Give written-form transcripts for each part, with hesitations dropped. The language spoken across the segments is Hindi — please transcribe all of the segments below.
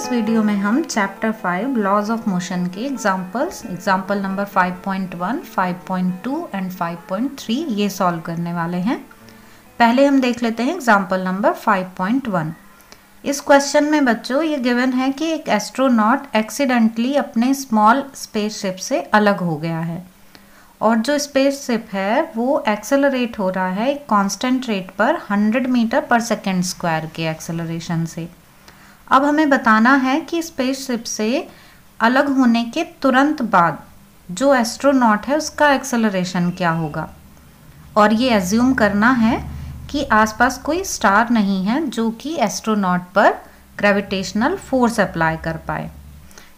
इस वीडियो में हम चैप्टर 5 लॉज ऑफ मोशन के एग्जाम्पल नंबर 5.1, 5.2 एंड 5.3 ये सॉल्व करने वाले हैं। पहले हम देख लेते हैं एग्जाम्पल नंबर 5.1। इस क्वेश्चन में बच्चों ये गिवन है कि एक एस्ट्रोनॉट एक्सीडेंटली अपने स्मॉल स्पेसशिप से अलग हो गया है और जो स्पेसशिप है वो एक्सेलरेट हो रहा है एक कांस्टेंट रेट पर 100 मीटर पर सेकेंड स्क्वायर के एक्सेलरेशन से। अब हमें बताना है कि स्पेसशिप से अलग होने के तुरंत बाद जो एस्ट्रोनॉट है उसका एक्सेलरेशन क्या होगा, और ये एज्यूम करना है कि आसपास कोई स्टार नहीं है जो कि एस्ट्रोनॉट पर ग्रेविटेशनल फोर्स अप्लाई कर पाए।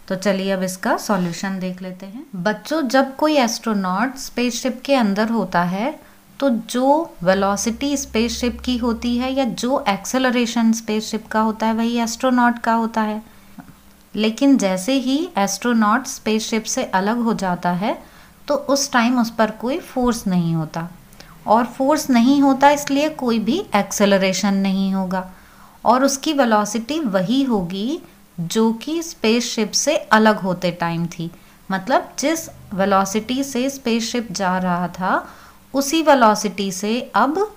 तो चलिए अब इसका सॉल्यूशन देख लेते हैं। बच्चों, जब कोई एस्ट्रोनॉट स्पेसशिप के अंदर होता है तो जो वेलोसिटी स्पेसशिप की होती है या जो एक्सेलरेशन स्पेसशिप का होता है वही एस्ट्रोनॉट का होता है। लेकिन जैसे ही एस्ट्रोनॉट स्पेसशिप से अलग हो जाता है तो उस टाइम उस पर कोई फोर्स नहीं होता, और फोर्स नहीं होता इसलिए कोई भी एक्सेलरेशन नहीं होगा, और उसकी वेलोसिटी वही होगी जो कि स्पेसशिप से अलग होते टाइम थी। मतलब जिस वेलोसिटी से स्पेसशिप जा रहा था उसी वेलोसिटी से अब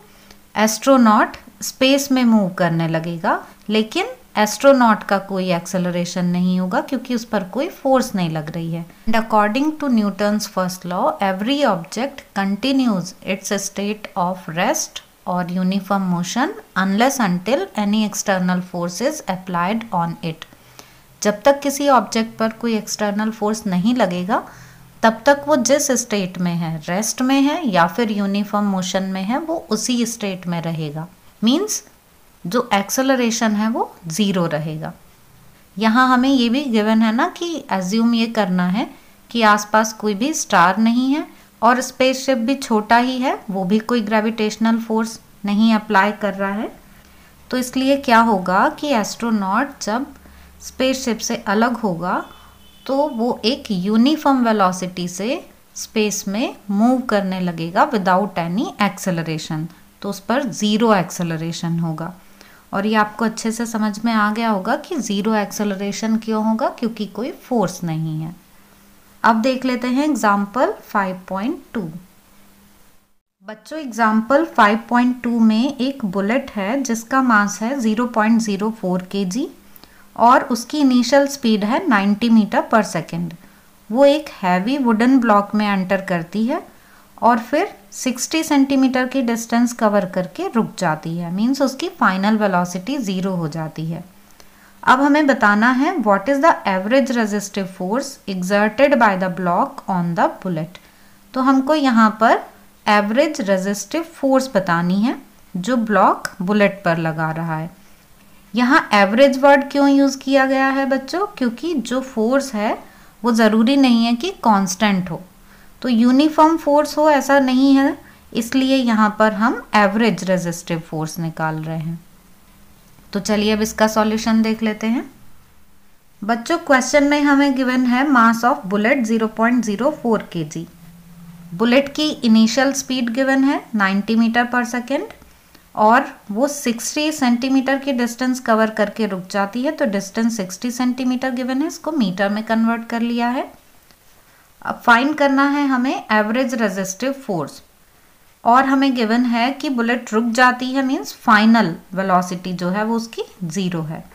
एस्ट्रोनॉट स्पेस में मूव करने लगेगा, लेकिन एस्ट्रोनॉट का कोई एक्सेलरेशन नहीं होगा क्योंकि उस पर कोई फोर्स नहीं लग रही है। And according to Newton's first law, every object continues its state of rest और uniform motion unless until any external force is applied on it. जब तक किसी ऑब्जेक्ट पर कोई एक्सटर्नल फोर्स नहीं लगेगा तब तक वो जिस स्टेट में है, रेस्ट में है या फिर यूनिफॉर्म मोशन में है, वो उसी स्टेट में रहेगा। मीन्स जो एक्सेलरेशन है वो ज़ीरो रहेगा। यहाँ हमें ये भी गिवन है ना कि एज्यूम ये करना है कि आसपास कोई भी स्टार नहीं है और स्पेसशिप भी छोटा ही है, वो भी कोई ग्रेविटेशनल फोर्स नहीं अप्लाई कर रहा है। तो इसलिए क्या होगा कि एस्ट्रोनॉट जब स्पेसशिप से अलग होगा तो वो एक यूनिफॉर्म वेलोसिटी से स्पेस में मूव करने लगेगा विदाउट एनी एक्सेलरेशन, तो उस पर ज़ीरो एक्सेलरेशन होगा। और ये आपको अच्छे से समझ में आ गया होगा कि ज़ीरो एक्सेलरेशन क्यों होगा, क्योंकि कोई फोर्स नहीं है। अब देख लेते हैं एग्जाम्पल 5.2। बच्चों, एग्जाम्पल 5.2 में एक बुलेट है जिसका मास है 0.04 kg और उसकी इनिशियल स्पीड है 90 मीटर पर सेकेंड। वो एक हैवी वुडन ब्लॉक में एंटर करती है और फिर 60 सेंटीमीटर की डिस्टेंस कवर करके रुक जाती है। मीन्स उसकी फाइनल वेलोसिटी ज़ीरो हो जाती है। अब हमें बताना है what is the average resistive force exerted by the block on the bullet. तो हमको यहाँ पर एवरेज रेजिस्टिव फोर्स बतानी है जो ब्लॉक बुलेट पर लगा रहा है। यहाँ एवरेज वर्ड क्यों यूज़ किया गया है बच्चों? क्योंकि जो फोर्स है वो ज़रूरी नहीं है कि कांस्टेंट हो, तो यूनिफॉर्म फोर्स हो ऐसा नहीं है, इसलिए यहाँ पर हम एवरेज रेजिस्टिव फोर्स निकाल रहे हैं। तो चलिए अब इसका सॉल्यूशन देख लेते हैं। बच्चों, क्वेश्चन में हमें गिवन है mass of bullet 0.04 kg। Bullet की इनिशियल स्पीड गिवन है 90 मीटर पर सेकेंड और वो 60 सेंटीमीटर की डिस्टेंस कवर करके रुक जाती है, तो डिस्टेंस 60 सेंटीमीटर गिवन है, इसको मीटर में कन्वर्ट कर लिया है। अब फाइंड करना है हमें एवरेज रेजिस्टिव फोर्स, और हमें गिवन है कि बुलेट रुक जाती है, मीन्स फाइनल वेलोसिटी जो है वो उसकी ज़ीरो है।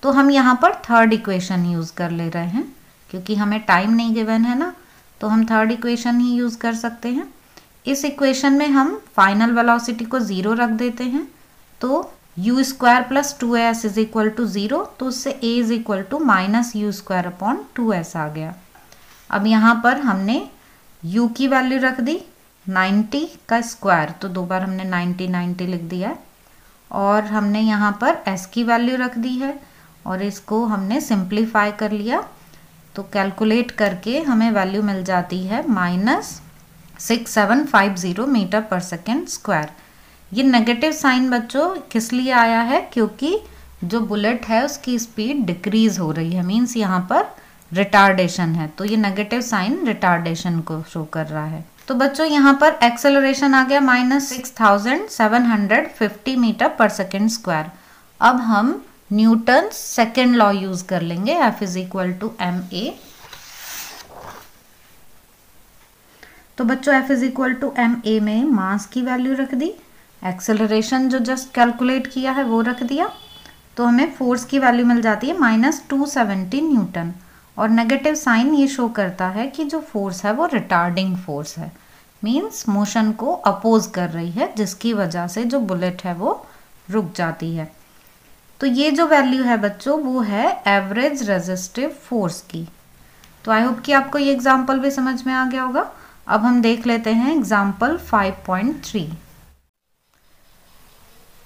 तो हम यहाँ पर थर्ड इक्वेशन यूज़ कर ले रहे हैं, क्योंकि हमें टाइम नहीं गिवन है ना, तो हम थर्ड इक्वेशन ही यूज़ कर सकते हैं। इस इक्वेशन में हम फाइनल वेलोसिटी को ज़ीरो रख देते हैं, तो u square plus 2s is equal to zero, तो उससे a is equal to minus u square upon 2s आ गया। अब यहाँ पर हमने u की वैल्यू रख दी 90 का स्क्वायर, तो दो बार हमने 90 लिख दिया है, और हमने यहाँ पर s की वैल्यू रख दी है और इसको हमने सिंप्लीफाई कर लिया, तो कैलकुलेट करके हमें वैल्यू मिल जाती है -6750 मीटर पर सेकेंड स्क्वायर। ये नेगेटिव साइन बच्चों किस लिए आया है? क्योंकि जो बुलेट है उसकी स्पीड डिक्रीज हो रही है, मीन्स यहाँ पर रिटार्डेशन है, तो ये नेगेटिव साइन रिटार्डेशन को शो कर रहा है। तो बच्चों यहाँ पर एक्सेलरेशन आ गया -6750 मीटर पर सेकेंड स्क्वायर। अब हम न्यूटन सेकेंड लॉ यूज कर लेंगे, F is equal to ma। तो बच्चों F is equal to ma में मास की वैल्यू रख दी, एक्सेलरेशन जो जस्ट कैलकुलेट किया है वो रख दिया, तो हमें फोर्स की वैल्यू मिल जाती है -270 न्यूटन। और नेगेटिव साइन ये शो करता है कि जो फोर्स है वो रिटार्डिंग फोर्स है, मीन्स मोशन को अपोज कर रही है, जिसकी वजह से जो बुलेट है वो रुक जाती है। तो ये जो वैल्यू है बच्चों वो है एवरेज रेजिस्टिव फोर्स की। तो आई होप कि आपको ये एग्जाम्पल भी समझ में आ गया होगा। अब हम देख लेते हैं एग्जाम्पल 5.3।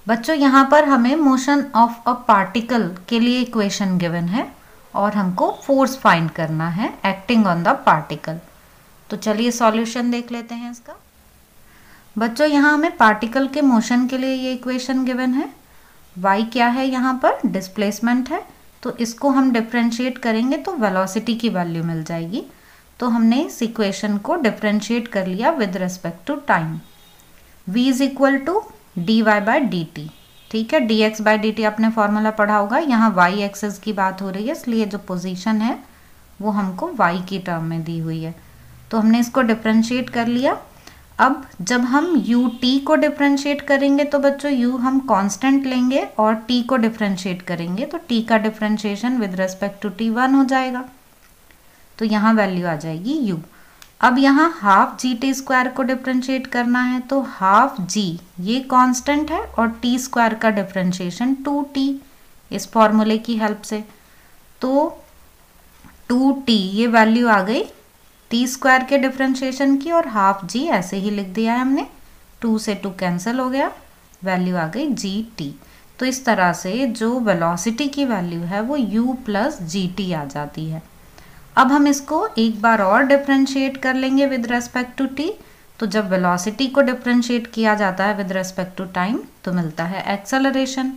बच्चों यहाँ पर हमें मोशन ऑफ अ पार्टिकल के लिए इक्वेशन गिवन है और हमको फोर्स फाइंड करना है एक्टिंग ऑन द पार्टिकल। तो चलिए सॉल्यूशन देख लेते हैं इसका। बच्चों यहाँ हमें पार्टिकल के मोशन के लिए ये इक्वेशन गिवन है। y क्या है, यहाँ पर डिस्प्लेसमेंट है, तो इसको हम डिफरेंशिएट करेंगे तो वेलोसिटी की वैल्यू मिल जाएगी। तो हमने इस इक्वेशन को डिफरेंशिएट कर लिया with respect to time. v is equal to dy by D T, ठीक है। dx बाई डी टी आपने फॉर्मूला पढ़ा होगा। यहाँ y एक्सिस की बात हो रही है, इसलिए जो पोजीशन है वो हमको y की टर्म में दी हुई है, तो हमने इसको डिफरेंशिएट कर लिया। अब जब हम u t को डिफरेंशिएट करेंगे तो बच्चों u हम कांस्टेंट लेंगे और t को डिफरेंशिएट करेंगे तो t का differentiation with respect to t 1 हो जाएगा, तो यहाँ वैल्यू आ जाएगी u। अब यहाँ हाफ जी टी स्क्वायर को डिफरेंशिएट करना है, तो हाफ जी ये कांस्टेंट है और टी स्क्वायर का डिफरेंशिएशन 2t इस फॉर्मूले की हेल्प से, तो 2t ये वैल्यू आ गई टी स्क्वायर के डिफरेंशिएशन की, और हाफ जी ऐसे ही लिख दिया है हमने, 2 से 2 कैंसिल हो गया, वैल्यू आ गई जी टी। तो इस तरह से जो वेलोसिटी की वैल्यू है वो u प्लस जी टी आ जाती है। अब हम इसको एक बार और डिफरेंशिएट कर लेंगे विद रेस्पेक्ट टू t। तो जब वेलोसिटी को डिफरेंशिएट किया जाता है विद रेस्पेक्ट टू टाइम तो मिलता है एक्सेलरेशन।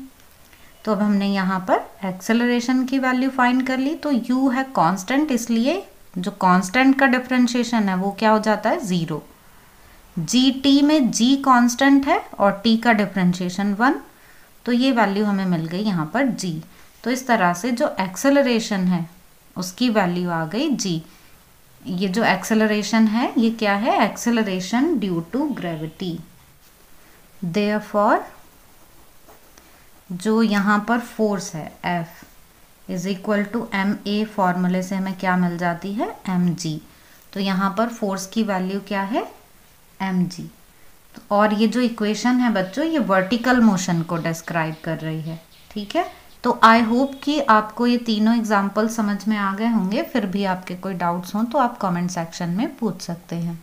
तो अब हमने यहाँ पर एक्सेलरेशन की वैल्यू फाइंड कर ली। तो u है कांस्टेंट, इसलिए जो कांस्टेंट का डिफरेंशिएशन है वो क्या हो जाता है 0। gt में g कांस्टेंट है और t का डिफरेंशिएशन 1, तो ये वैल्यू हमें मिल गई यहाँ पर g। तो इस तरह से जो एक्सेलरेशन है उसकी वैल्यू आ गई g। ये जो एक्सेलरेशन है ये क्या है, acceleration due to gravity. Therefore जो यहाँ पर फोर्स है F is equal to ma, फॉर्मूले से हमें क्या मिल जाती है mg। तो यहाँ पर फोर्स की वैल्यू क्या है mg। और ये जो इक्वेशन है बच्चों ये वर्टिकल मोशन को डिस्क्राइब कर रही है, ठीक है। तो आई होप कि आपको ये तीनों एग्जाम्पल समझ में आ गए होंगे। फिर भी आपके कोई डाउट्स हों तो आप कमेंट सेक्शन में पूछ सकते हैं।